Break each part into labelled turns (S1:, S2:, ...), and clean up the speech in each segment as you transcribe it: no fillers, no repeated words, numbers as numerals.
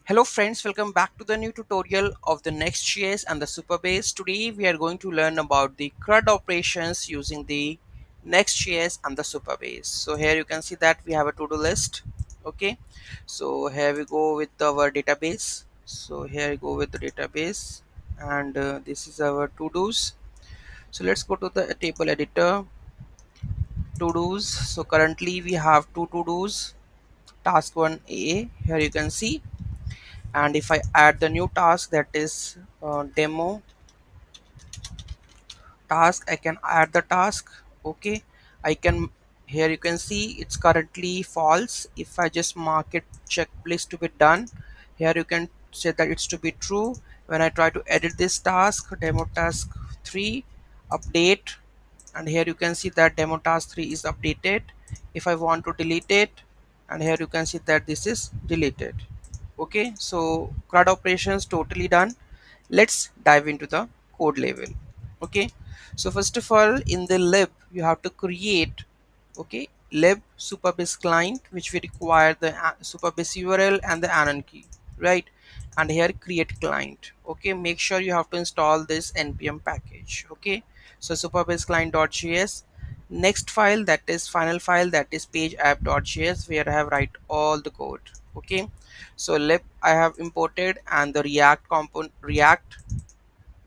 S1: Hello friends, welcome back to the new tutorial of the Next.js and the Supabase. Today we are going to learn about the CRUD operations using the Next.js and the Supabase. So here you can see that we have a to-do list. Okay, so here we go with our database. So here we go with the database, and this is our to-dos. So let's go to the table editor, to-dos. So currently we have two to-dos, task 1A. Here you can see, and if I add the new task, that is demo task, I can add the task. Okay, I can, here you can see it's currently false. If I just mark it check please to be done, here you can say that it's to be true. When I try to edit this task, demo task 3 update, and here you can see that demo task 3 is updated. If I want to delete it, and here you can see that this is deleted. Okay, so CRUD operations totally done. Let's dive into the code level. Okay, so first of all, in the lib you have to create, okay, lib Supabase client, which we require the Supabase URL and the anon key, right? And here create client. Okay, make sure you have to install this npm package. Okay, so Supabase client.js, next file, that is final file, that is page app.js, where I have write all the code. Okay, so lib I have imported, and the react component, react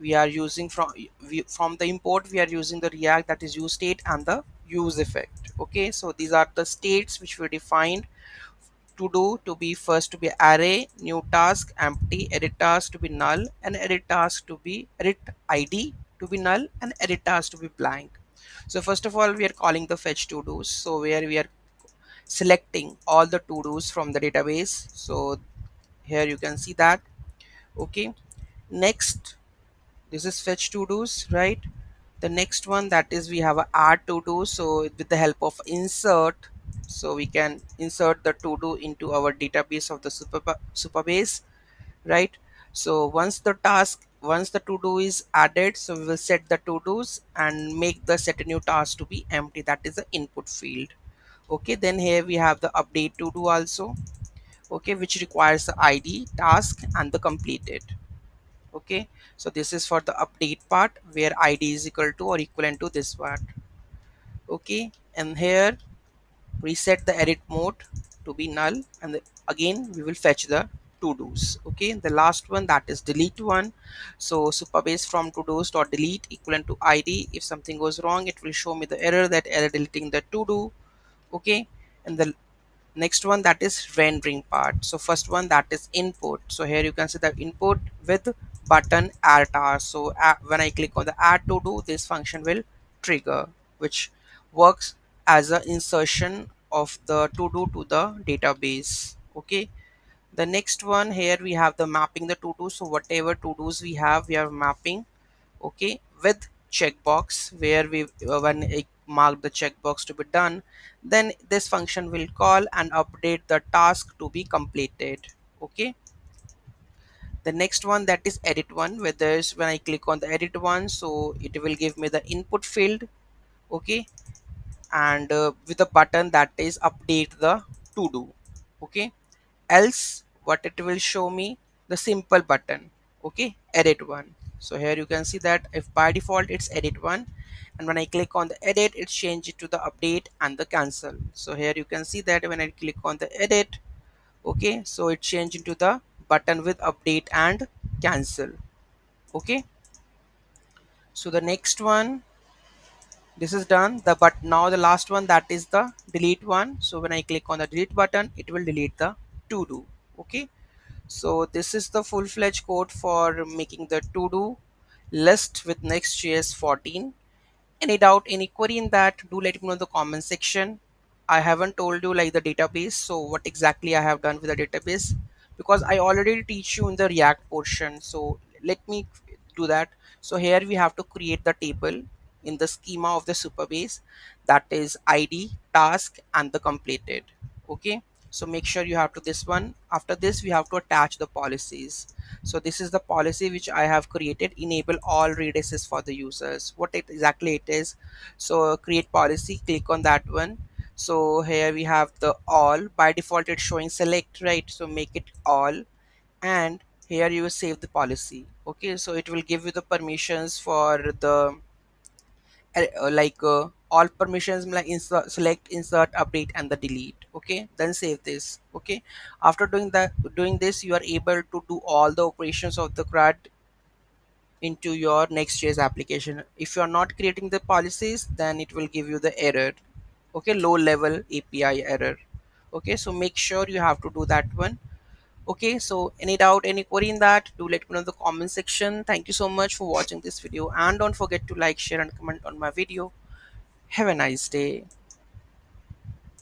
S1: we are using from the import, we are using the react, that is use state and the use effect. Okay, so these are the states which we defined. To do to be first to be array, new task empty, edit task to be null, and edit task to be edit id to be null, and edit task to be blank. So first of all, we are calling the fetch to do's, so where we are selecting all the to do's from the database. So here you can see that. Okay, next, this is fetch to do's, right? The next one, that is we have a add to do. So with the help of insert, so we can insert the to do into our database of the Supabase, right? So once the to do is added, so we will set the to do's and make the set a new task to be empty, that is the input field. Okay, then here we have the update to do also. Okay, which requires the id, task, and the completed. Okay, so this is for the update part, where id is equal to or equivalent to this one. Okay, and here reset the edit mode to be null, and again we will fetch the to do's. Okay, the last one, that is delete one. So Supabase from to do's dot delete equivalent to id. If something goes wrong, it will show me the error, that error deleting the to do. Okay, and the next one, that is rendering part. So first one, that is input. So here you can see the input with button add task. So when I click on the add to do, this function will trigger, which works as a insertion of the to do to the database. Okay, the next one, here we have the mapping the to do. So whatever to do's we are mapping. Okay, with checkbox, where we when I mark the checkbox to be done, then this function will call and update the task to be completed. Okay, the next one, that is edit one, where there's when I click on the edit one, so it will give me the input field. Okay, and with a button, that is update the to do. Okay, else what it will show me, the simple button. Okay, edit one. So here you can see that if by default it's edit one, and when I click on the edit, it's changed it to the update and the cancel. So here you can see that when I click on the edit, okay, so it changed into the button with update and cancel. Okay, so the next one, this is done. The but now the last one, that is the delete one. So when I click on the delete button, it will delete the to do. Okay, so this is the full-fledged code for making the to-do list with Next.js 14. Any doubt, any query in that, do let me know in the comment section. I haven't told you like the database, so what exactly I have done with the database, because I already teach you in the React portion. So let me do that. So here we have to create the table in the schema of the Supabase, that is ID, task, and the completed. Okay, so make sure you have to this one. After this, we have to attach the policies. So this is the policy which I have created, enable all read access for the users. What exactly it is, so create policy, click on that one. So here we have the all, by default it's showing select, right? So make it all, and here you will save the policy. Okay, so it will give you the permissions for the all permissions, like insert, select, insert, update and the delete. Okay, then save this. Okay, after doing this, you are able to do all the operations of the CRUD into your Next.js application. If you are not creating the policies, then it will give you the error. Okay, low level API error. Okay, so make sure you have to do that one. Okay, so any doubt, any query in that, do let me know in the comment section. Thank you so much for watching this video, and don't forget to like, share and comment on my video. Have a nice day.